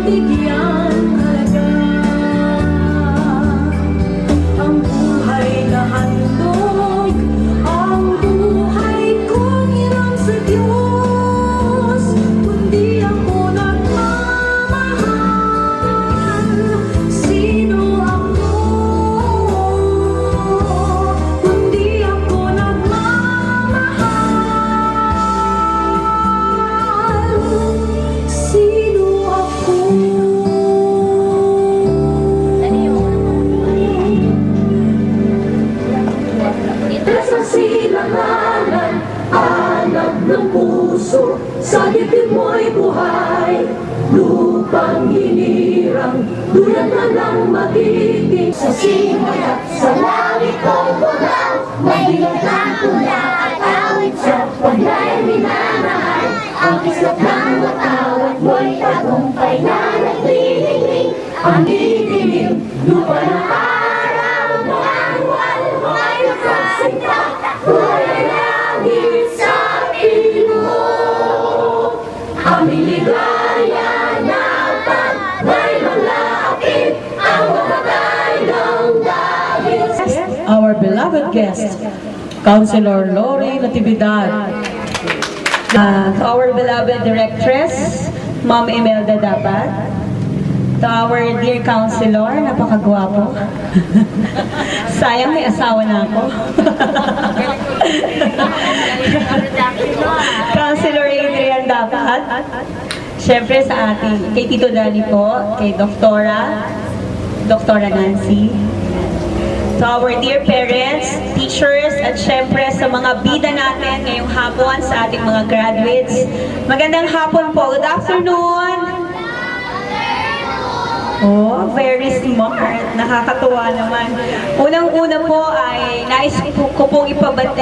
bigyan halaga. Ang buhay na handog, ang buhay kong hirang sa Diyos. Kundi ako nagmamahal, sino ako? Kundi ako nagmamahal, sino ako? Sa silanganan, anak ng puso, sa dibdib mo'y buhay. Lupang hinirang, duyan na lang magiging. Sa simay at sa langit kong bugaw, may bilang tula at awit sa paglay minamahal. Ang kislap ng matawat mo'y tagumpay na naglilingling. Ang didilim, lupa ng araw, mga buwan mo'y nakasinta. Buhay langit sa piling mo, aming ligaya na pag may malapit ang mamatay ng dahil sa Our beloved guest, Councilor Lori Natividad. To our beloved directress, Ma'am Imelda Dapat. To our dear Councilor, napakagwapo. Sayang may asawa na ako. Councilor Adrian Dapat. Siyempre sa ating, kay Tito Dani po, kay Doktora Nancy. To our dear parents, teachers, at syempre sa mga bida natin ngayong hapon sa ating mga graduates. Magandang hapon po. Good afternoon. Oh, very smart. Nakakatuwa naman. Unang-una po ay nais ko pong ipahatid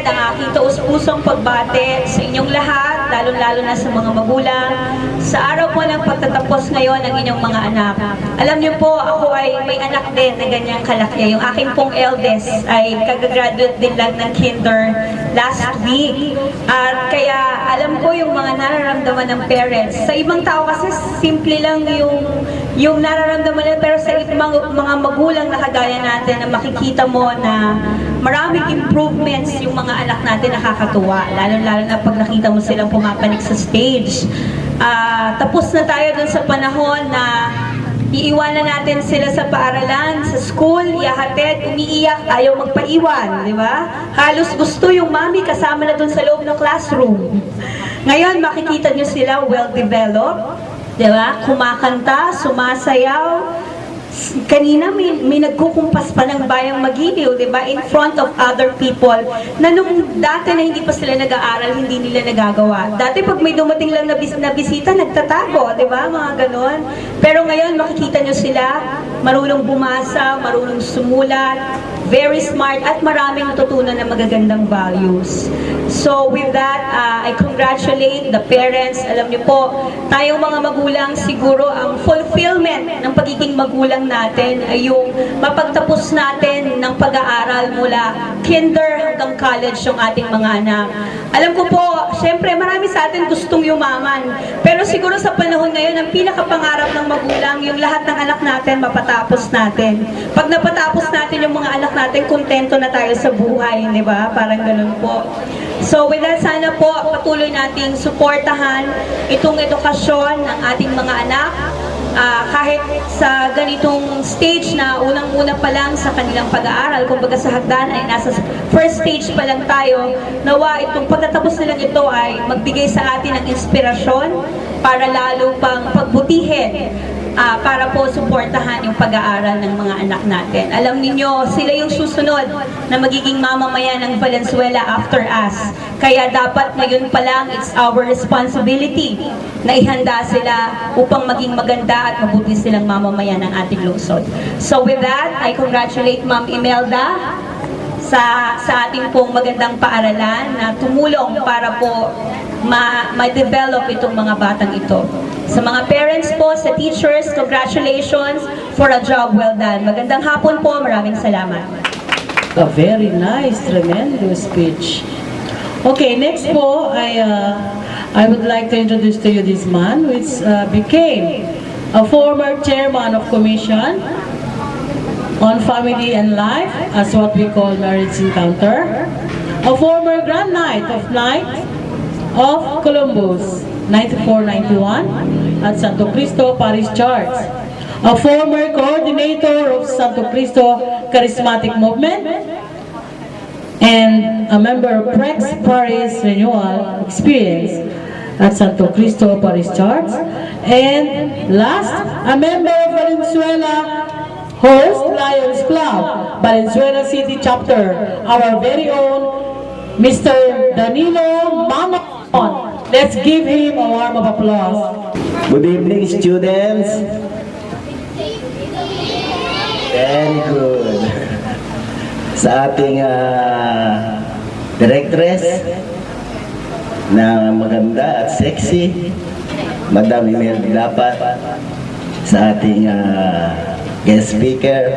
ang aking taus-pusong pagbate sa inyong lahat, lalo-lalo na sa mga magulang, sa araw po ng pagtatapos ngayon ng inyong mga anak. Alam niyo po, ako ay may anak din na ganyang kalaki. Yung aking pong eldest ay kagagraduate din lang ng kinder last week. At kaya alam ko yung mga nararamdaman ng parents. Sa ibang tao kasi simple lang yung nararamdaman nila, pero sa mga magulang na kagaya natin na makikita mo na maraming improvements yung mga anak natin, nakakatuwa. Lalo-lalo na pag nakita mo silang pumapanik sa stage. Tapos na tayo dun sa panahon na iiwanan natin sila sa paaralan, sa school, ihahatid, umiiyak, ayaw magpaiwan, di ba? Halos gusto yung mami kasama na dun sa loob ng classroom. Ngayon, makikita nyo sila well-developed, di ba? Kumakanta, sumasayaw. Kanina may nagkukumpas pa ng bayang Magiliw, di ba? In front of other people na nung dati na hindi pa sila nag-aaral, hindi nila nagagawa. Dati pag may dumating lang na bisita, nagtatago, di ba? Mga ganon. Pero ngayon makikita nyo sila, marunong bumasa, marunong sumulat, very smart, at maraming natutunan na magagandang values. So with that, I congratulate the parents. Alam niyo po, tayong mga magulang, siguro ang fulfillment ng pagiging magulang natin ay yung mapagtapos natin ng pag-aaral mula kinder hanggang college yung ating mga anak. Alam ko po, syempre marami sa atin gustong yumaman. Pero siguro sa panahon ngayon, ang pinakapangarap ng magulang, yung lahat ng anak natin, mapatapos natin. Pag napatapos natin yung mga anak natin, kontento na tayo sa buhay, di ba? Parang ganun po. So with that, sana po patuloy nating suportahan itong edukasyon ng ating mga anak. Kahit sa ganitong stage na unang-una pa lang sa kanilang pag-aaral, kumbaga sa hagdan ay nasa first stage pa lang tayo, nawa itong pagtatapos nilang ito ay magbigay sa atin ng inspirasyon para lalo pang pagbutihin, para po suportahan yung pag-aaral ng mga anak natin. Alam niyo, sila yung susunod na magiging mamamayan ng Valenzuela after us. Kaya dapat ngayon pa lang, it's our responsibility na ihanda sila upang maging maganda at mabuti silang mamamayan ng ating lungsod. So with that, I congratulate Ma'am Imelda sa ating pong magandang paaralan na tumulong para po ma-develop itong mga batang ito. Sa mga parents po, sa teachers, congratulations for a job well done. Magandang hapon po, maraming salamat. A very nice, tremendous speech. Okay, next po ay I would like to introduce to you this man, which became a former chairman of Commission on Family and Life, as what we call Marriage Encounter, a former Grand Knight of Columbus, 94-91 at Santo Cristo Parish Church, a former coordinator of Santo Cristo Charismatic Movement, and a member of Prex Parish Renewal Experience at Santo Cristo Parish Church, and last, a member of Valenzuela Host Lions Club, Valenzuela City Chapter, our very own Mr. Danilo Mamon. Let's give him a warm of applause. Good evening, students. Very good. Sa ating directress na maganda at sexy, Madam Imelda Dapat, sa ating guest speaker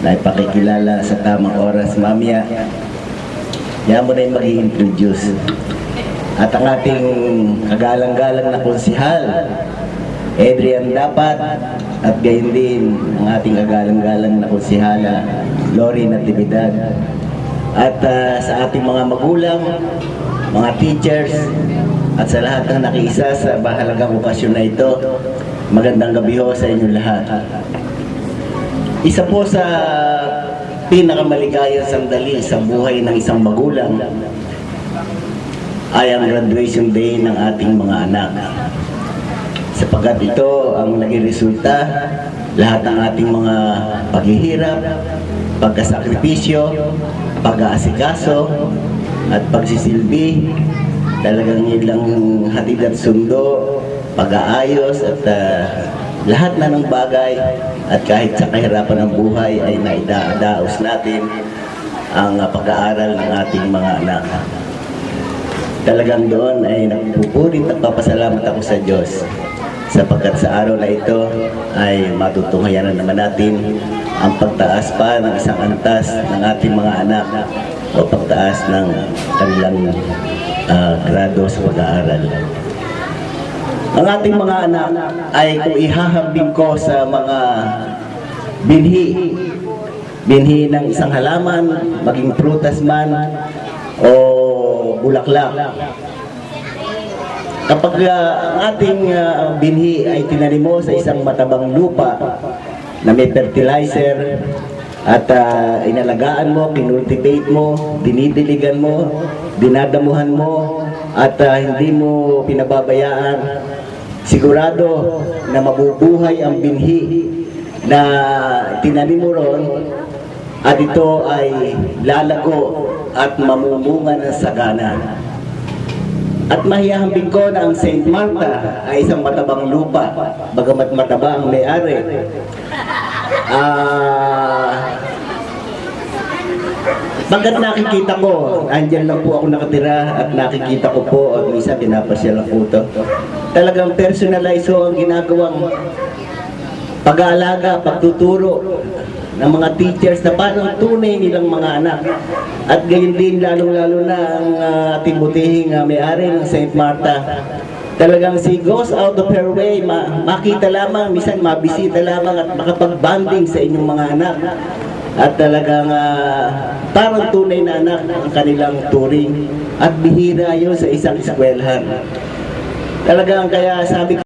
na ipakikilala sa tamang oras mamaya. Yan mo na yung mag-i-introduce. At ang ating kagalang-galang na konsihal, Adrian Dapat, at gayon din ang ating kagalang-galang na konsihala, Lori Natividad. At sa ating mga magulang, mga teachers, at sa lahat ng nakiisa sa mahalagang okasyon na ito, magandang gabi ho sa inyo lahat. Isa po sa pinakamaligayang sandali sa buhay ng isang magulang ay ang graduation day ng ating mga anak. Sapagkat ito ang naging resulta lahat ng ating mga paghihirap, pagkasakripisyo, pag-aasikaso, at pagsisilbi. Talagang ilang hatid at sundo, pag-aayos, at lahat na ng bagay, at kahit sa kahirapan ng buhay ay naidadaos natin ang pag-aaral ng ating mga anak. Talagang doon ay nagpupulit at papasalamat ako sa Diyos, sapagkat sa araw na ito ay matutunghayan na naman natin ang pagtaas pa ng isang antas ng ating mga anak o pagtaas ng kanilang grado sa pag-aaral. Ang ating mga anak ay kung ihahambing ko sa mga binhi ng isang halaman, maging prutas man o bulaklak. Kapag ang ating binhi ay tinanim mo sa isang matabang lupa na may fertilizer at inalagaan mo, kinultivate mo, dinidiligan mo, dinadamuhan mo, at hindi mo pinababayaan, sigurado na mabubuhay ang binhi na tinanim mo ron, at ito ay lalago at mamumunga ng sagana. At mahihambing ko na ang St. Martha ay isang matabang lupa, bagamat mataba ang may-ari. Pagkat nakikita ko, andyan lang po ako nakatira at nakikita ko po at minsan pinapasyal ang puto. Talagang personalize ho ang ginagawang pag-aalaga, pagtuturo ng mga teachers na parang tunay nilang mga anak. At gayon din lalong-lalo na ang ating butihing may-ari ng St. Martha. Talagang she goes out of her way, makita lamang, minsan mabisita lamang at makapag-banding sa inyong mga anak. At talagang parang tunay na anak ang kanilang turing. At bihira yun sa isang eskwelahan. Talagang kaya sabi